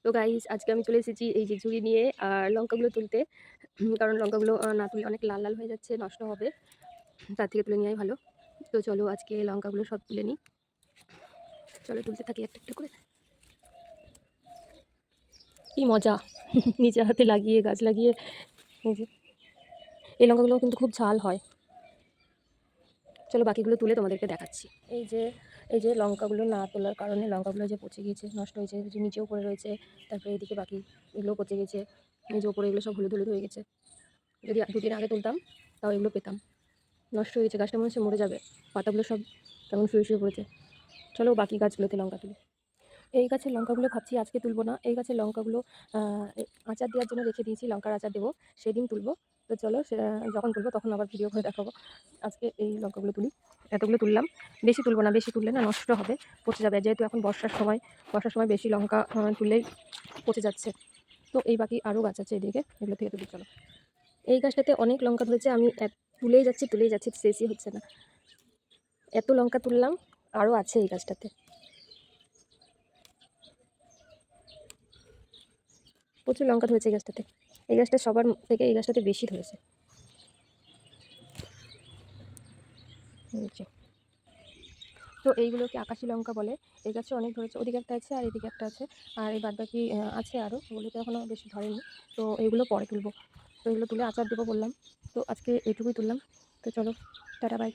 তো গাইস আজকে আমি চলে এসেছি এই যে ঝুড়ি নিয়ে আর লঙ্কাগুলো তুলতে। কারণ লঙ্কাগুলো না তুললে অনেক লাল লাল হয়ে যাচ্ছে, নষ্ট হবে। তার থেকে তুলে নেওয়াই ভালো। তো চলো আজকে লঙ্কাগুলো সব তুলে নিই। চলো তুলতে থাকি একটা একটা করে। কি মজা! নিজে হাতে লাগিয়ে, গাছ লাগিয়ে। এই যে এই লঙ্কাগুলো কিন্তু খুব ঝাল হয়। চলো বাকিগুলো তুলে তোমাদেরকে দেখাচ্ছি। এই যে লঙ্কাগুলো না তোলার কারণে লঙ্কাগুলো যে পচে গিয়েছে, নষ্ট হয়েছে, যে নিচেও পড়ে রয়েছে। তারপরে এদিকে বাকি এগুলো পচে গেছে, এই যে ওপরে এগুলো সব হলুদ হলুদ হয়ে গেছে। যদি 2 দিন আগে তুলতাম তাও এগুলো পেতাম। নষ্ট হয়ে গেছে, গাছটা মনে হচ্ছে মরে যাবে। পাতাগুলো সব কেমন শুয়ে শুয়ে পড়েছে। চলো বাকি গাছগুলোতে লঙ্কা তুলি। এই গাছের লঙ্কাগুলো ভাবছি আজকে তুলবো না। এই গাছের লঙ্কাগুলো আচার দেওয়ার জন্য রেখে দিয়েছি, লঙ্কার আচার দেবো, সেদিন তুলবো। তো চলো যখন তুলবো তখন আবার ভিডিও করে দেখাবো। আজকে এই লঙ্কাগুলো তুলি। এতগুলো তুললাম, বেশি তুলবো না, বেশি তুললে না নষ্ট হবে, পচে যাবে। যেহেতু এখন বর্ষার সময় বেশি লঙ্কা তুললেই পচে যাচ্ছে। তো এই বাকি আরও গাছ আছে এদিকে, এগুলো থেকে তুলি চলো। এই গাছটাতে অনেক লঙ্কা ধরেছে, আমি তুলেই যাচ্ছি, শেষই হচ্ছে না। এত লঙ্কা তুললাম, আরও আছে এই গাছটাতে। প্রচুর লঙ্কা ধরেছে এই গাছটাতে। এই গাছটা সবার থেকে এই গাছটাতে বেশি ধরেছে। তো এইগুলোকে আকাশি লঙ্কা বলে। এই গাছে অনেক ধরেছে, ওদিকে একটা আছে আর এদিকে একটা আছে। আর এই বাদবাকি আছে আরও, ওগুলো তো এখনও বেশি ধরেনি। তো এগুলো পরে তুলবো। তো এগুলো তুলে আচার দেবো বললাম। তো আজকে এইটুকুই তুললাম। তো চলো, টাটা বাই।